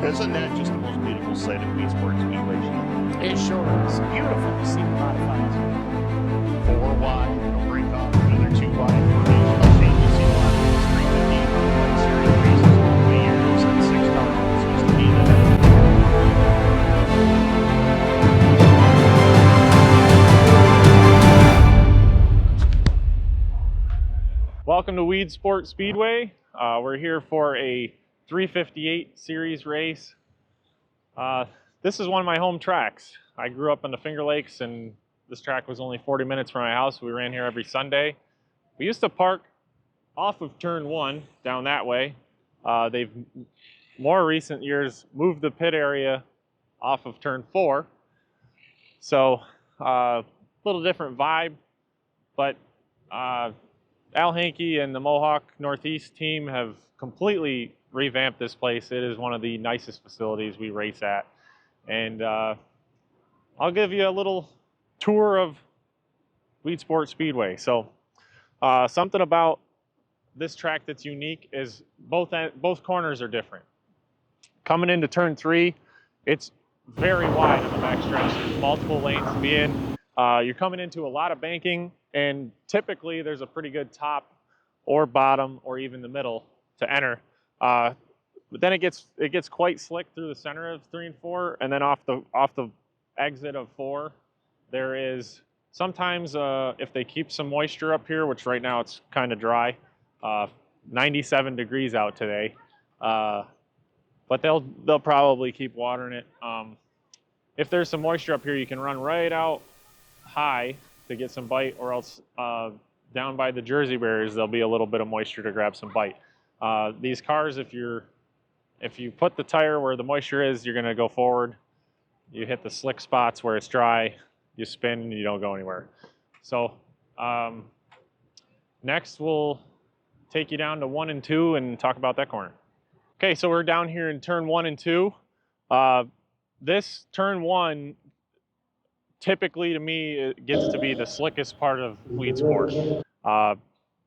Isn't that just the most beautiful sight at Weedsport Speedway? It sure is beautiful to see modifieds. 4 wide, no break off, another 2 wide formation. You've seen a lot of these 350 Modified Series races over the years, and 6 cars used to be Welcome to Weedsport Speedway. We're here for a 358 series race. This is one of my home tracks. I grew up in the Finger Lakes, and this track was only 40 minutes from my house. We ran here every Sunday. We used to park off of turn 1 down that way. They've more recent years moved the pit area off of turn 4. So a little different vibe, but Al Hankey and the Mohawk Northeast team have completely revamped this place. It is one of the nicest facilities we race at. And I'll give you a little tour of Weedsport Speedway. So something about this track that's unique is both corners are different. Coming into turn 3, it's very wide on the backstretch. There's multiple lanes to be in. You're coming into a lot of banking, and typically there's a pretty good top or bottom or even the middle to enter. But then it gets quite slick through the center of 3 and 4, and then off the exit of 4, there is sometimes if they keep some moisture up here, which right now it's kind of dry, 97 degrees out today, but they'll probably keep watering it. If there's some moisture up here, you can run right out high to get some bite, or else down by the Jersey barriers there'll be a little bit of moisture to grab some bite. These cars, if you put the tire where the moisture is, you're going to go forward. You hit the slick spots where it's dry, you spin, and you don't go anywhere. So next we'll take you down to 1 and 2 and talk about that corner. Okay, so we're down here in turn 1 and 2. This turn 1, typically to me, it gets to be the slickest part of Weedsport.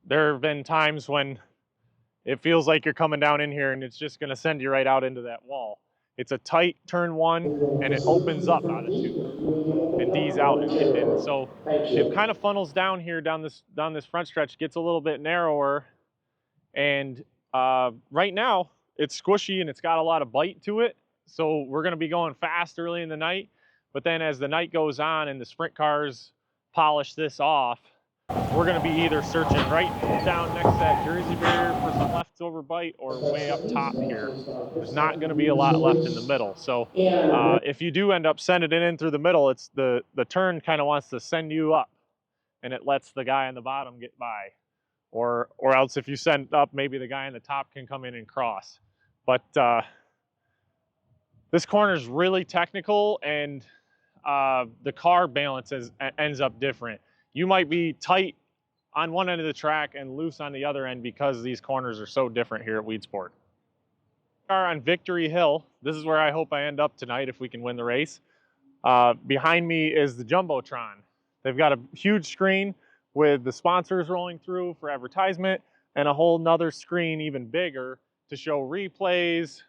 There have been times when it feels like you're coming down in here and it's just going to send you right out into that wall. It's a tight turn 1, and it opens up out of 2 and D's out, and so it kind of funnels down here down this front stretch, gets a little bit narrower, and right now it's squishy and it's got a lot of bite to it. So we're going to be going fast early in the night, but then as the night goes on and the sprint cars polish this off, we're going to be either searching right down next to that Jersey barrier for some leftover bite, or way up top here. There's not going to be a lot left in the middle. So if you do end up sending it in through the middle, it's the turn kind of wants to send you up, and it lets the guy on the bottom get by. Or else if you send up, maybe the guy on the top can come in and cross. But this corner is really technical, and the car balance ends up different. You might be tight on one end of the track and loose on the other end because these corners are so different here at Weedsport. We are on Victory Hill. This is where I hope I end up tonight if we can win the race. Behind me is the Jumbotron. They've got a huge screen with the sponsors rolling through for advertisement, and a whole nother screen even bigger to show replays,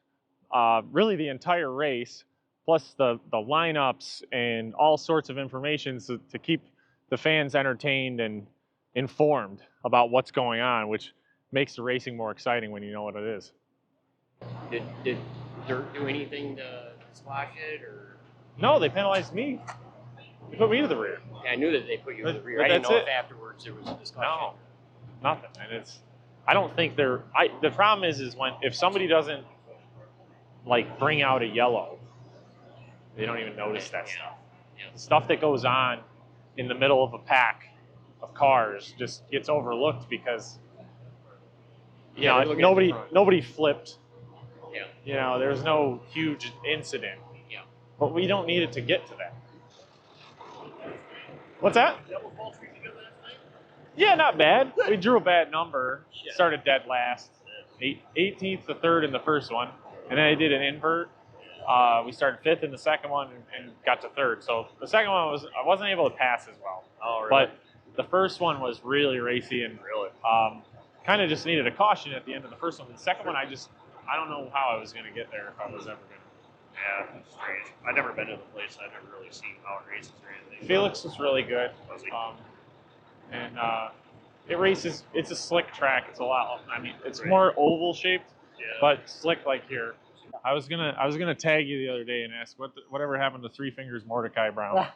really the entire race, plus the lineups and all sorts of information to keep the fans entertained and informed about what's going on, which makes the racing more exciting when you know what it is. Did Dirt do anything to squash it, or? No, they penalized me. They put me to the rear. Yeah, I knew that they put you in the rear. But I didn't know that's if afterwards there was a discussion. No, nothing. And I don't think the problem is if somebody doesn't like bring out a yellow, they don't even notice that stuff. Yeah. The stuff that goes on in the middle of a pack of cars just gets overlooked because nobody flipped. Yeah. You know, there's no huge incident. Yeah. But we don't need it to get to that. What's that? Yeah, not bad. We drew a bad number. Started dead last. 18th to 3rd in the first one, and then I did an invert. We started 5th in the second one and got to 3rd. So the second one I wasn't able to pass as well. Oh, really? But the first one was really racy, and kind of just needed a caution at the end of the first one. The second one, I don't know how I was going to get there, if I was ever going to. Yeah, it's strange. I've never been to the place. I've never really seen how it races or anything. Felix is really good. Was he? And it races. It's a slick track. It's a lot. I mean, it's Right. more oval shaped, Yeah. but slick like here. I was gonna tag you the other day and ask whatever happened to Three Fingers Mordecai Brown.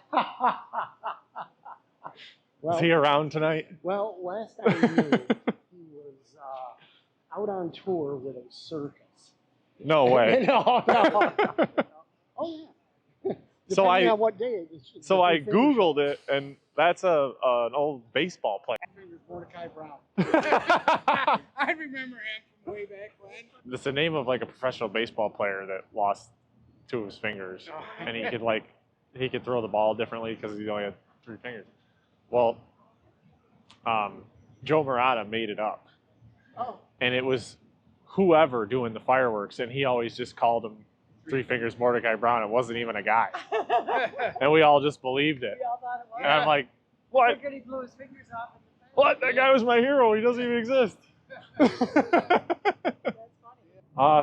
Is he around tonight? Well, last I knew, he was out on tour with a circus. No way. No. Oh yeah. So Depending on what day it is. So I Googled it, and that's an old baseball player. Mordecai Brown. I remember him from way back when. It's the name of like a professional baseball player that lost two of his fingers, and he could throw the ball differently because he only had 3 fingers. Well, Joe Murata made it up, and it was whoever doing the fireworks, and he always just called him Three Fingers Mordecai Brown. It wasn't even a guy, and we all just believed it. We all thought it was. And I'm like, what? He blew his fingers off. What? That guy was my hero. He doesn't even exist.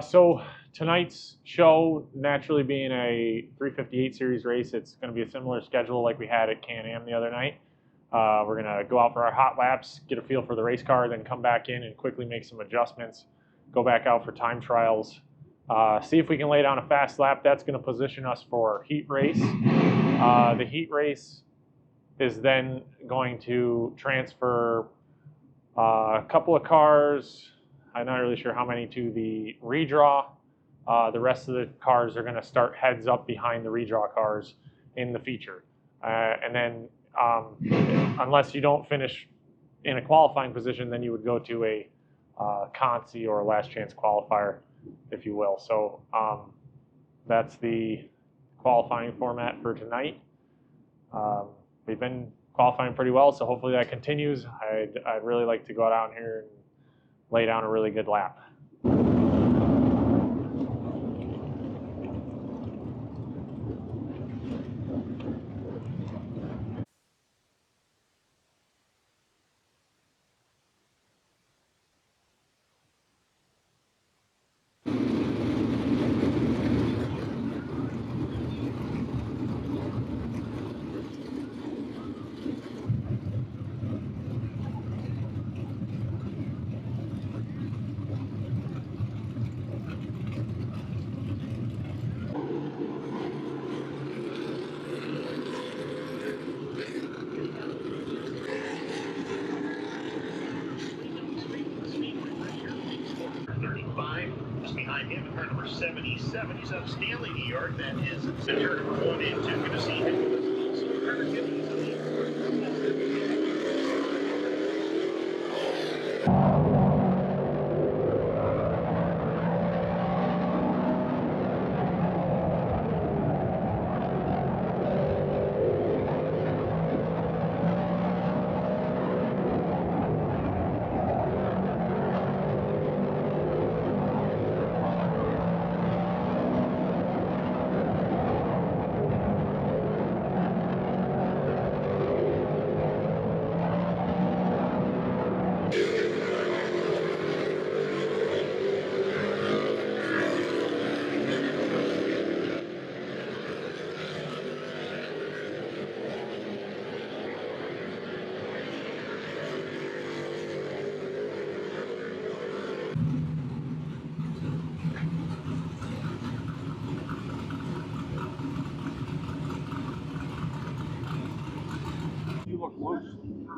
So tonight's show, naturally being a 358 series race, it's going to be a similar schedule like we had at Can-Am the other night. We're going to go out for our hot laps, get a feel for the race car, then come back in and quickly make some adjustments, go back out for time trials, see if we can lay down a fast lap. That's going to position us for heat race. The heat race is then going to transfer a couple of cars, I'm not really sure how many, to the redraw. The rest of the cars are going to start heads up behind the redraw cars in the feature. And then unless you don't finish in a qualifying position, then you would go to a consi or a last chance qualifier, if you will. So that's the qualifying format for tonight. We've been qualifying pretty well, so hopefully that continues. I'd really like to go down here and lay down a really good lap. Just behind him, car number 77. He's out of Stanley, New York. That is center number 1 and 2. Going to see him.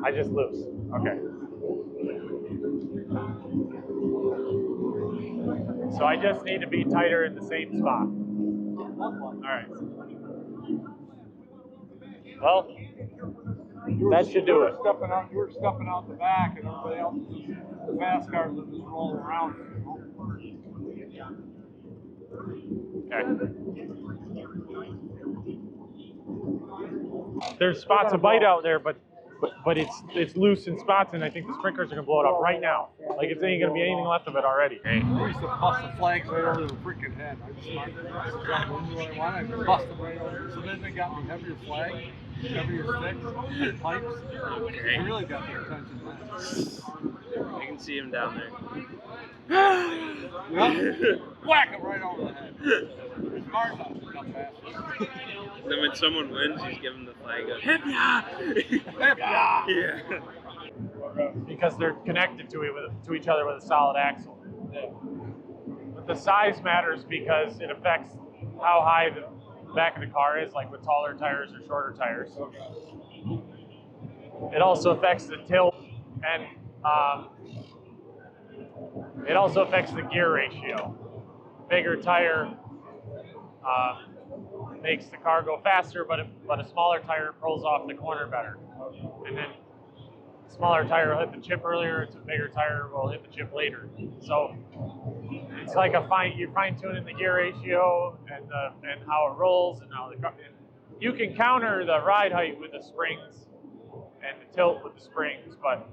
I just loose. Okay. So I just need to be tighter in the same spot. All right. Well, that should do it. You were stepping out the back, and everybody else, the fast cars are just rolling around. Okay. There's spots of bite out there, but it's loose in spots, and I think the sprinklers are gonna blow it up right now. Like it ain't gonna be anything left of it already. I used to bust the flags right over the freaking head. I just started to drop into what I want. I bust them right over. So then they got me heavier flag, heavier sticks, pipes. They really got their attention then. can see him down there. Whack him right over the head. Smart enough to come back. Then when someone wins, he's giving the flag up. Hip ya! Hip ya! Yeah. Because they're connected to each other with a solid axle. But the size matters because it affects how high the back of the car is, like with taller tires or shorter tires. It also affects the tilt, and it also affects the gear ratio. Bigger tire makes the car go faster, but a smaller tire pulls off the corner better. And then a smaller tire will hit the chip earlier, a bigger tire will hit the chip later. So it's like you're fine-tuning the gear ratio and how it rolls and how the car. You can counter the ride height with the springs and the tilt with the springs, but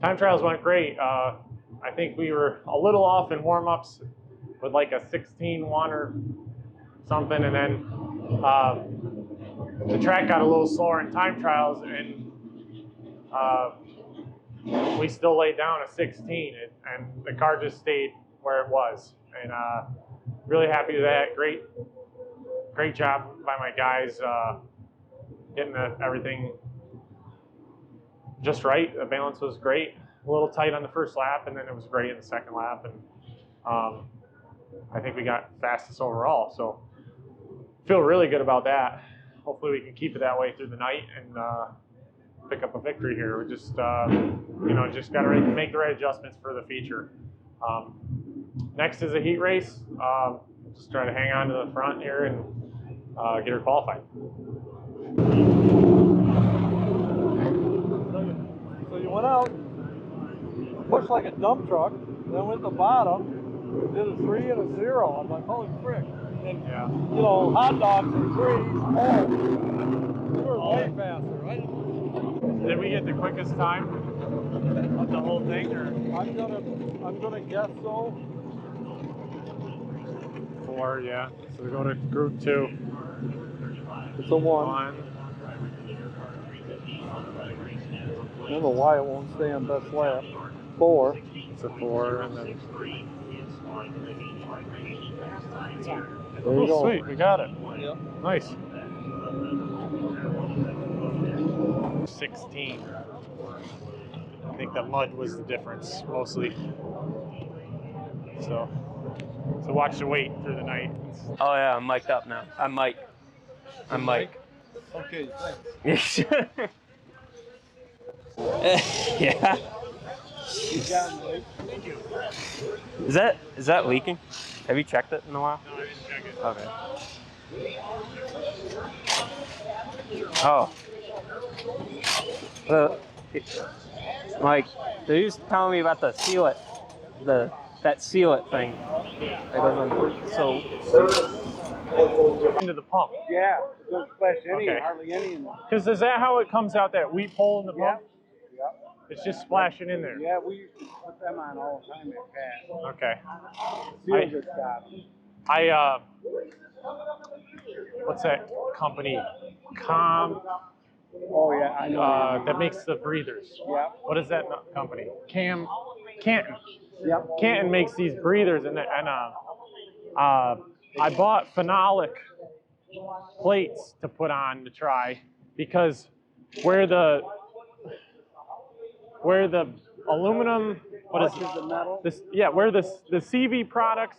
time trials went great. I think we were a little off in warm-ups with like a 16-1 or something, and then the track got a little slower in time trials, and we still laid down a 16, and the car just stayed where it was. And really happy with that. Great job by my guys getting everything just right. The balance was great. A little tight on the first lap, and then it was great in the second lap. And I think we got fastest overall. So feel really good about that. Hopefully we can keep it that way through the night and pick up a victory here. We just got to make the right adjustments for the feature. Next is a heat race. Just try to hang on to the front here and get her qualified. So you went out, pushed like a dump truck, then went to the bottom, did a 3 and a 0. I'm like, holy frick. And, Yeah. you know, hot dogs and 3s, you were way faster, right? Did we get the quickest time of the whole thing, or? I'm gonna guess so. 4, yeah. So we go to group 2. It's a 1. 1. I don't know why it won't stay on best lap. 4. It's a 4, and then. There you go. Sweet, we got it. Yep. Nice. 16. I think the mud was the difference, mostly. So watch the weight through the night. Oh yeah, I'm mic'd up now. I'm Mike. Okay, thanks. Yeah. You got me. Is that leaking? Have you checked it in a while? No, I didn't check it. Okay. Oh. Mike, they used to tell me about the seal it, that seal it thing. It doesn't. So Into the pump. Yeah, it doesn't splash any, Okay. hardly any in there. Because is that how it comes out, that wheat hole in the Yeah. pump? Yeah. It's just splashing in there. Yeah, we used to put them on all the time at Cat. Okay. Seal good job. What's that company? Oh yeah, I know. That makes the breathers. Yeah. What is that company? Canton. Yep. Canton makes these breathers, and I bought phenolic plates to put on to try, because where the aluminum, what is it? The metal. This, yeah, where the CV products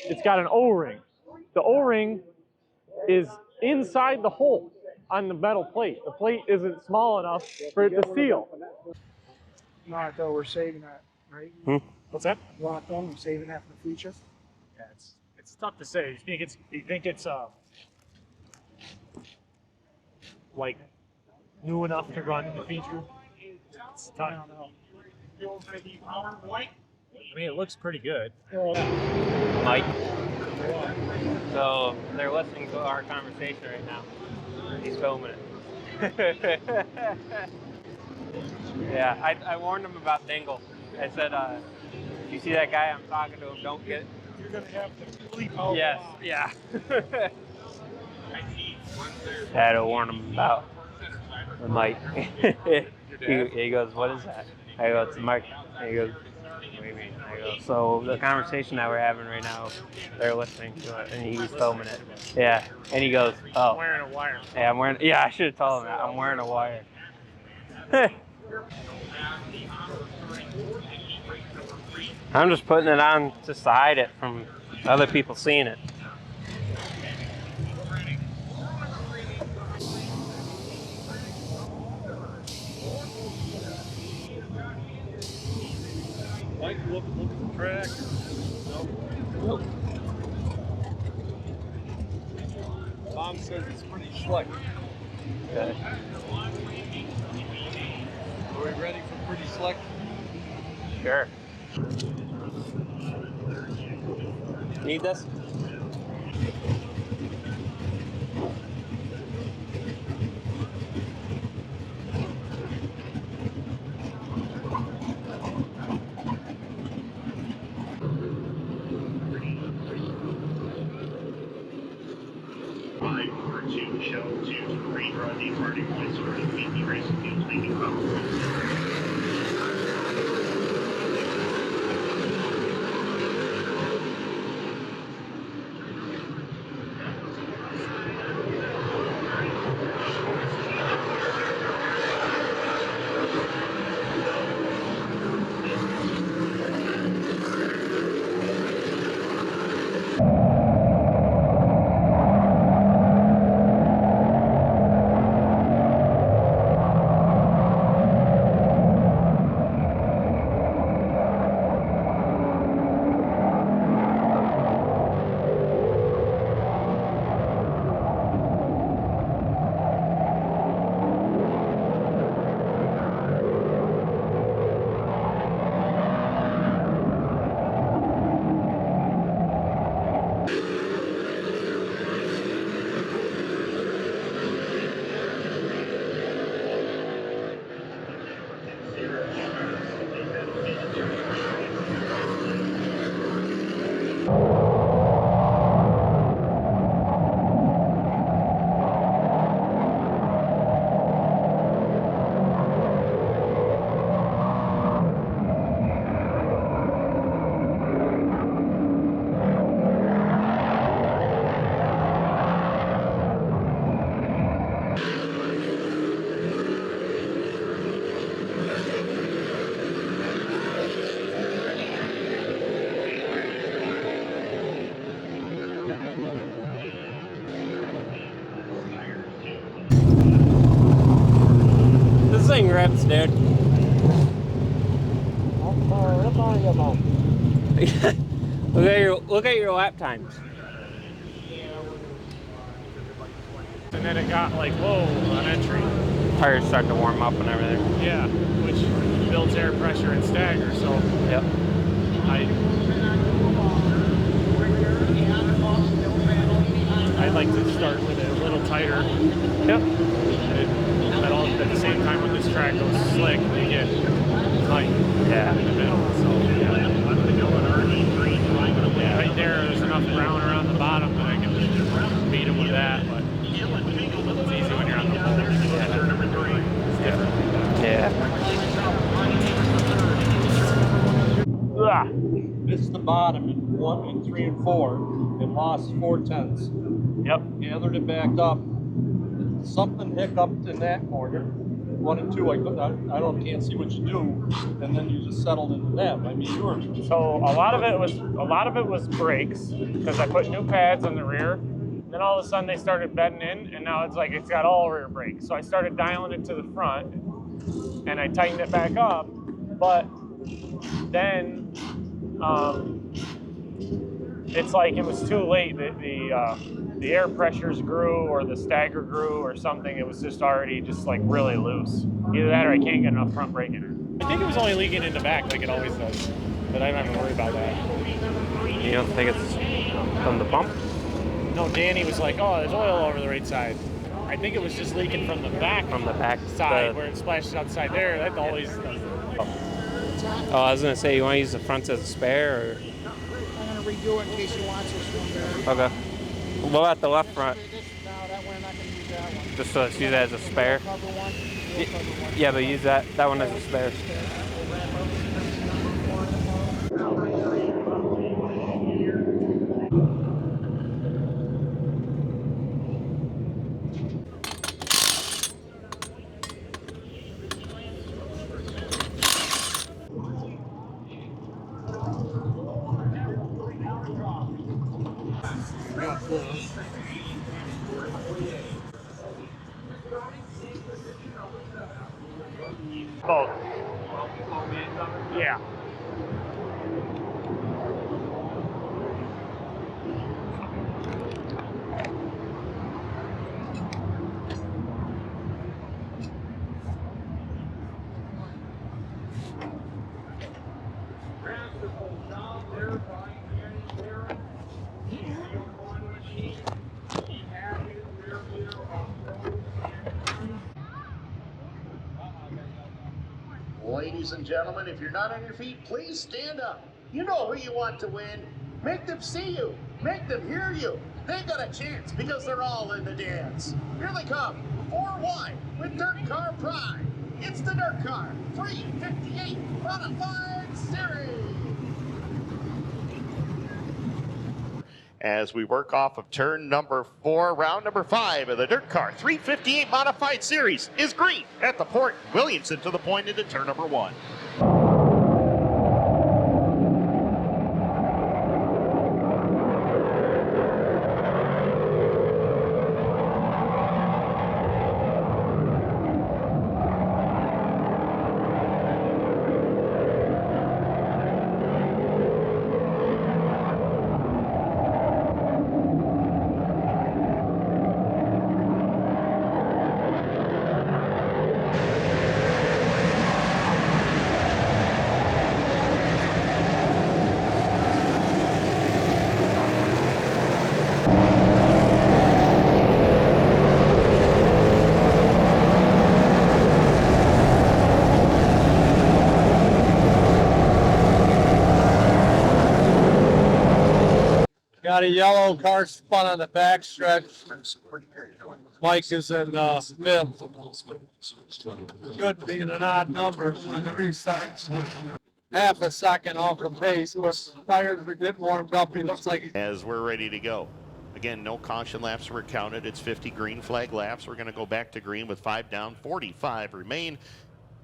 it's got an O-ring. The O-ring is inside the hole on the metal plate. The plate isn't small enough for it to seal. No, I thought we're saving that, right? What's that? Locked on, we're saving that for the future. Yeah, it's tough to say. You think it's like new enough to run in the feature? It's tough. I don't know. I mean, it looks pretty good. Mike. So they're listening to our conversation right now. He's filming it. Yeah, I warned him about Dingle. I said, if you see that guy I'm talking to him, don't get. You're gonna have to bleep out. Yes, yeah. I had to warn him about the mic. he goes, what is that? I go, it's a mic. And he goes, what do you mean? I go, so the conversation that we're having right now, they're listening to it, and he's filming it. Yeah, and he goes, oh. I'm wearing a wire. Yeah, I should have told him that. I'm wearing a wire. I'm just putting it on just to hide it from other people seeing it. Mike, look at the track. Nope. Tom says it's pretty slick. Okay. Are we ready for pretty slick? Sure. Need this? Show 2 to 3 draw departing points for the VP Racing Field leading power. This thing rips, dude. Look at your lap times. And then it got like low on entry. tires start to warm up and everything. Yeah, which builds air pressure and stagger. So Yep. I like to start with it a little tighter. Yep. But all, at the same time, when this track goes slick, you get tight Yeah. in the middle. So right there's enough brown around the bottom that I can just beat him with that. But it's easy when you're on the pole. It's different. Yeah. Missed the bottom in 1 and 3 and 4 and lost 4/10. Yep. Gathered it back up. Something hiccuped in that corner. 1 and 2, can't see what you do, and then you just settled into that. I mean, you were. So a lot of it was brakes because I put new pads on the rear. Then all of a sudden they started bedding in, and now it's like it's got all rear brakes. So I started dialing it to the front, and I tightened it back up. But then it's like it was too late. The air pressures grew, or the stagger grew, or something. It was just already just like really loose. Either that, or I can't get enough front brake in it. I think it was only leaking in the back like it always does, but I don't have to worry about that. You don't think it's from the pump? No, Danny was like, "Oh, there's oil over the right side." I think it was just leaking from the back. From the back side, where it splashes outside there. That always does. Oh, I was gonna say, you want to use the front as a spare, or? I'm gonna redo it in case you want this one there. Okay. What about the left front? No, that one, I'm not gonna use that one. Just so let's use that as a spare. Cover one. Cover one. Yeah, but use that one as a spare. Both. Yeah. Ladies and gentlemen, if you're not on your feet, please stand up. You know who you want to win. Make them see you. Make them hear you. They've got a chance because they're all in the dance. Here they come, 4 wide with Dirt Car Pride. It's the Dirt Car 358 Modified Series. As we work off of turn number 4, round number 5 of the Dirt Car 358 Modified Series is green at the port. Williamson to the point into turn number 1. Got a yellow car spun on the back stretch. Mike is in mid. Good being an odd number on every side. Half a second off the pace. Tires are getting warmed up. He looks like As we're ready to go. Again, no caution laps were counted. It's 50 green flag laps. We're going to go back to green with 5 down, 45 remain.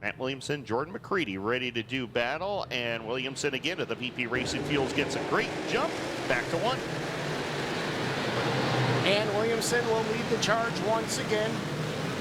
Matt Williamson, Jordan McCready ready to do battle, and Williamson again at the VP Racing Fuels gets a great jump back to 1. And Williamson will lead the charge once again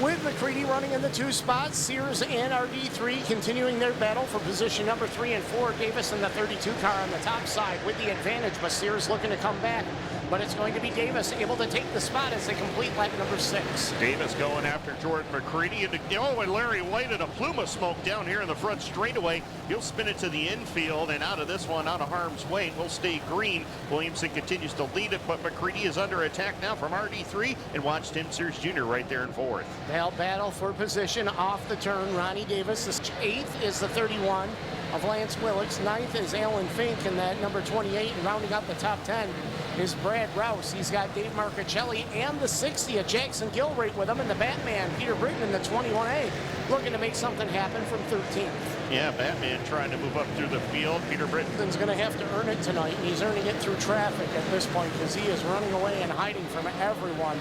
with McCready running in the 2 spots. Sears and RD3 continuing their battle for position number 3 and 4. Davis in the 32 car on the top side with the advantage, but Sears looking to come back. but it's going to be Davis able to take the spot as they complete lap number 6. Davis going after Jordan McCready, and Larry White at a plume of smoke down here in the front straightaway. He'll spin it to the infield, and out of this one, out of harm's way, will stay green. Williamson continues to lead it, but McCready is under attack now from RD3, and watch Tim Sears Jr. right there in 4th. They'll battle for position off the turn. Ronnie Davis is 8th, is the 31 of Lance Willits. 9th is Alan Fink in that number 28, and rounding out the top 10 is Brad Rouse. He's got Dave Marcaccelli and the 60 of Jackson Gilrate with him, and the Batman, Peter Britton, in the 21A, looking to make something happen from 13th. Yeah, Batman trying to move up through the field. Peter Britton's going to have to earn it tonight, and he's earning it through traffic at this point because he is running away and hiding from everyone.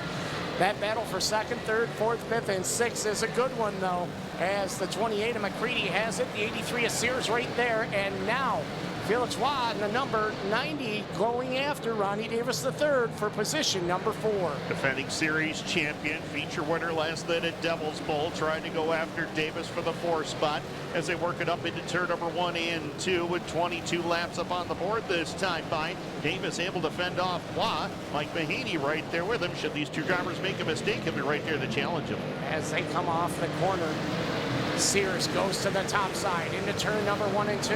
That battle for 2nd, 3rd, 4th, 5th, and 6th is a good one, though, as the 28 of McCready has it, the 83 of Sears right there, and now Felix Waugh and the number 90 going after Ronnie Davis III for position number 4. defending series champion, feature winner last night at Devil's Bowl, trying to go after Davis for the 4th spot as they work it up into turn number 1 and 2 with 22 laps up on the board this time by. Davis able to fend off Waugh. Mike Mahaney right there with him. Should these two drivers make a mistake, he'll be right there to challenge him. As they come off the corner, Sears goes to the top side into turn number 1 and 2,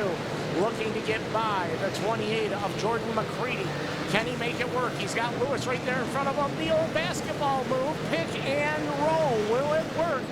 looking to get by the 28 of Jordan McCready. Can he make it work? He's got Lewis right there in front of him. The old basketball move, pick and roll. Will it work?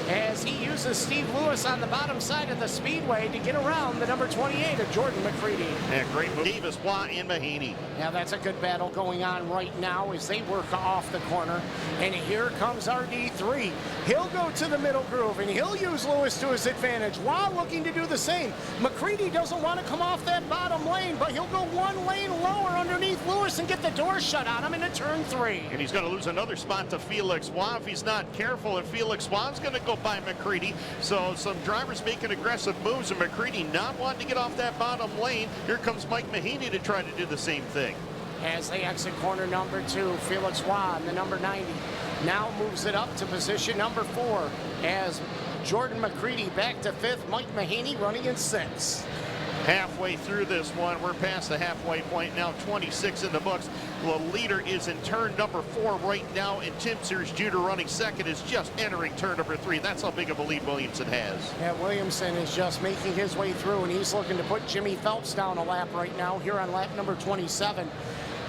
As he uses Steve Lewis on the bottom side of the speedway to get around the number 28 of Jordan McCready. Yeah, great move. Davis, Waugh, and Mahaney. Now that's a good battle going on right now as they work off the corner. And here comes RD3. He'll go to the middle groove and he'll use Lewis to his advantage while looking to do the same. McCready doesn't want to come off that bottom lane, but he'll go 1 lane lower underneath Lewis and get the door shut on him into turn 3. And he's going to lose another spot to Felix Waugh if he's not careful, and Felix Waugh's going to go by McCready. So some drivers making aggressive moves, and McCready not wanting to get off that bottom lane. Here comes Mike Mahaney to try to do the same thing. As they exit corner number 2, Felix Waugh, the number 90, now moves it up to position number 4 as Jordan McCready back to 5th, Mike Mahaney running in 6th. Halfway through this one, we're past the halfway point now, 26 in the books. The leader is in turn number 4 right now, and Tim Sears Jr. running 2nd is just entering turn number 3. That's how big of a lead Williamson has. Yeah, Williamson is just making his way through, and he's looking to put Jimmy Phelps down a lap right now here on lap number 27.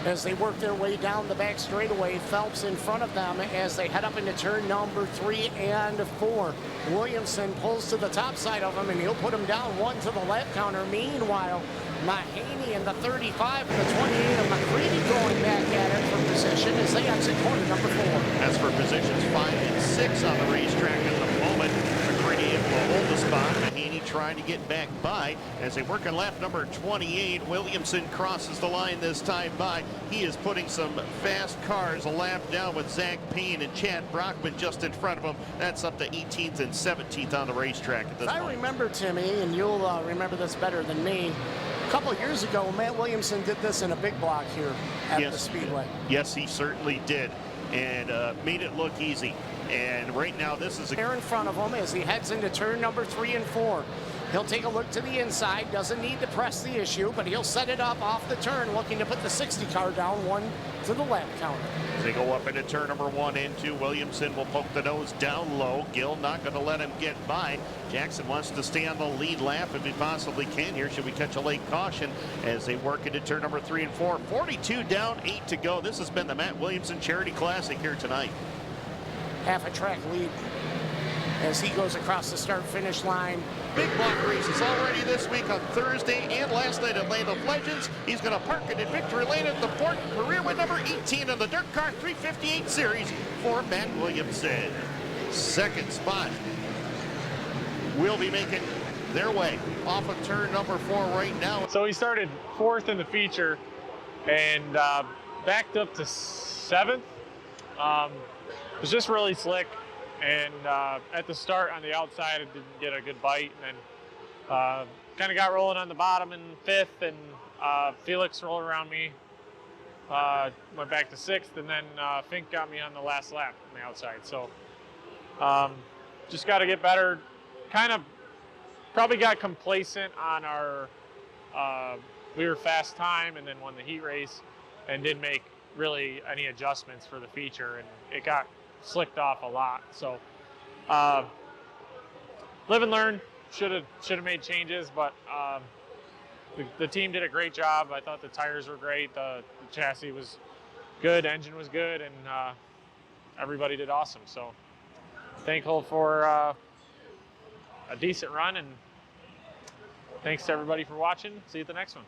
As they work their way down the back straightaway, Phelps in front of them as they head up into turn number 3 and 4. Williamson pulls to the top side of him, and he'll put him down 1 to the lap counter. Meanwhile, Mahaney and the 35 and the 28 of McCready going back at it for position as they exit corner number 4. As for positions 5 and 6 on the racetrack at the moment, McCready able to hold the spot. Mahaney trying to get back by as they work on lap number 28. Williamson crosses the line this time by. He is putting some fast cars a lap down with Zach Payne and Chad Brockman just in front of him. That's up to 18th and 17th on the racetrack at this point. I remember, Timmy, and you'll remember this better than me, a couple of years ago, Matt Williamson did this in a big block here at the Speedway. Yes, he certainly did, and made it look easy. And right now, this is there in front of him as he heads into turn number 3 and 4. He'll take a look to the inside, doesn't need to press the issue, but he'll set it up off the turn, looking to put the 60 car down 1 to the lap counter. As they go up into turn number 1 and 2, Williamson will poke the nose down low. Gill not going to let him get by. Jackson wants to stay on the lead lap if he possibly can here. Should we catch a late caution as they work into turn number 3 and 4. 42 down, 8 to go. This has been the Matt Williamson Charity Classic here tonight. Half a track lead as he goes across the start-finish line. Big block races already this week on Thursday and last night at Lane of Legends. He's going to park it in victory lane at the port. Career win number 18 of the Dirt Car 358 series for Matt Williamson. 2nd spot will be making their way off of turn number 4 right now. So he started 4th in the feature and backed up to 7th. It was just really slick. And at the start on the outside, it didn't get a good bite, and then kind of got rolling on the bottom in 5th, and Felix rolled around me, went back to 6th, and then Fink got me on the last lap on the outside. So just got to get better. Kind of probably got complacent on our we were fast time and then won the heat race and didn't make really any adjustments for the feature, and it got slicked off a lot. So live and learn. Should have made changes, but the team did a great job. I thought the tires were great. The chassis was good, engine was good, and everybody did awesome. So thankful for a decent run, and thanks to everybody for watching. See you at the next one.